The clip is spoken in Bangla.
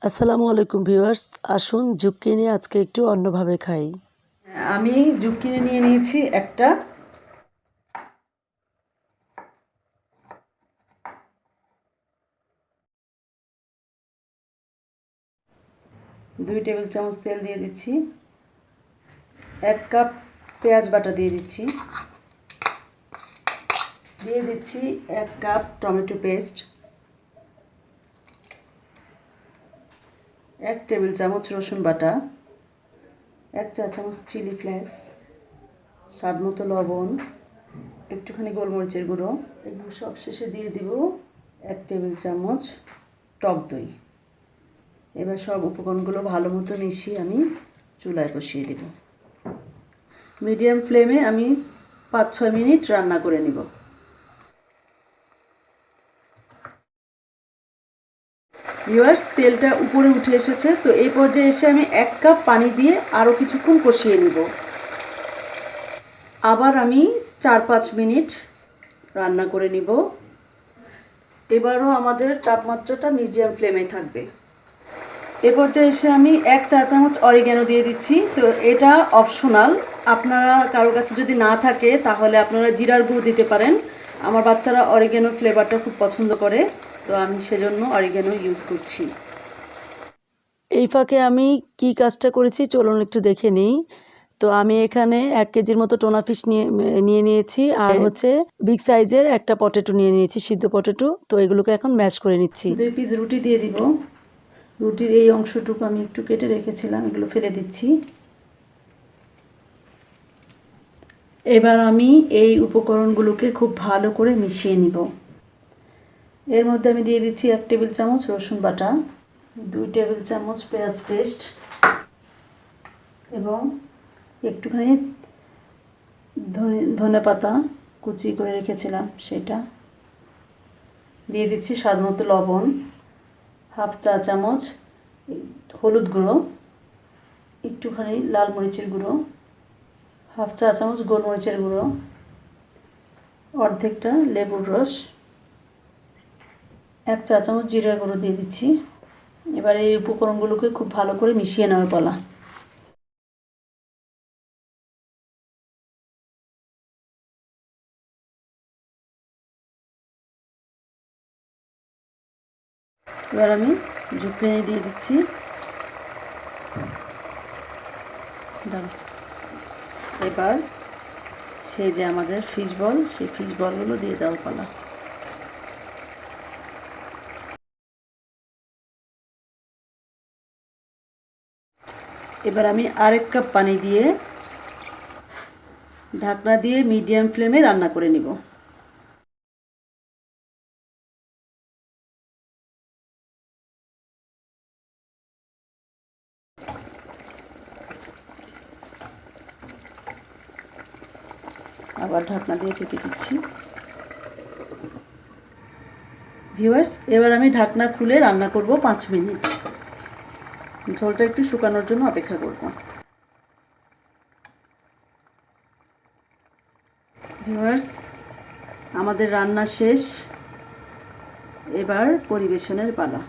আসসালামু আলাইকুম ভিউয়ার্স, আসুন জুক্কিনি আজকে একটু অন্যভাবে খাই। আমি জুক্কিনি নিয়ে নিয়েছি একটা। দুই টেবিল চামচ তেল দিয়ে দিচ্ছি। 1 কাপ পেঁয়াজ বাটা দিয়ে দিচ্ছি। দিয়ে দিচ্ছি 1 কাপ টমেটো পেস্ট, 1 টেবিল চামচ রসুন বাটা, 1 চা চামচ চিলি ফ্লেক্স, স্বাদ মতো লবণ, একটুখানি গোলমরিচের গুঁড়ো এবং সবশেষে দিয়ে দিব 1 টেবিল চামচ টক দই। এবার সব উপকরণগুলো ভালো মতো মিশিয়ে আমি চুলায় বসিয়ে দেব। মিডিয়াম ফ্লেমে আমি 5-6 মিনিট রান্না করে নিব। ভিউয়ার্স, তেলটা উপরে উঠে এসেছে, তো এই পর্যায়ে এসে আমি 1 কাপ পানি দিয়ে আরও কিছুক্ষণ কষিয়ে নিব। আবার আমি 4-5 মিনিট রান্না করে নিব। এবারও আমাদের তাপমাত্রাটা মিডিয়াম ফ্লেমে থাকবে। এ পর্যায়ে এসে আমি 1 চা চামচ অরিগ্যানো দিয়ে দিচ্ছি। তো এটা অপশনাল, আপনারা কারোর কাছে যদি না থাকে তাহলে আপনারা জিরার গুঁড়ো দিতে পারেন। আমার বাচ্চারা অরিগ্যানো ফ্লেভারটা খুব পছন্দ করে, তো আমি সেজন্য অরিগ্যানো ইউজ করছি। এই ফাঁকে আমি কি কাজটা করেছি চলুন একটু দেখে নিই। তো আমি এখানে 1 কেজির মতো টোনা ফিশ নিয়ে নিয়েছি, আর হচ্ছে বিগ সাইজের একটা পটেটো নিয়ে নিয়েছি, সিদ্ধ পটেটো। তো এগুলোকে এখন ম্যাশ করে নিচ্ছি। 2 পিস রুটি দিয়ে দিব। রুটির এই অংশটুকু আমি একটু কেটে রেখেছিলাম, এগুলো ফেলে দিচ্ছি। এবার আমি এই উপকরণগুলোকে খুব ভালো করে মিশিয়ে নিব। এর মধ্যে আমি দিয়ে দিচ্ছি 1 টেবিল চামচ রসুন বাটা, 2 টেবিল চামচ পেঁয়াজ পেস্ট এবং একটুখানি ধনে পাতা কুচি করে রেখেছিলাম সেটা দিয়ে দিচ্ছি। স্বাদ মতো লবণ, 1/2 চা চামচ হলুদ গুঁড়ো, একটুখানি লাল মরিচের গুঁড়ো, 1/2 চা চামচ গোলমরিচের গুঁড়ো, অর্ধেকটা লেবুর রস, 1 চা চামচ জিরার গুঁড়ো দিয়ে দিচ্ছি। এবার এই উপকরণগুলোকে খুব ভালো করে মিশিয়ে নেওয়ার পালা। এবার আমি জুক্কিনি দিয়ে দিচ্ছি। এবার সেই যে আমাদের ফিশ বল, সেই ফিশ বলগুলো দিয়ে দেওয়ার পালা। এবার আমি আরেক কাপ পানি দিয়ে ঢাকনা দিয়ে মিডিয়াম ফ্লেমে রান্না করে নিব। আবার ঢাকনা দিয়ে ঢেকে দিচ্ছি। ভিউয়ার্স, এবার আমি ঢাকনা খুলে রান্না করব 5 মিনিট। ঝোলটা একটু শুকানোর জন্য অপেক্ষা করব। ভিউয়ার্স, আমাদের রান্না শেষ, এবার পরিবেশনের পালা।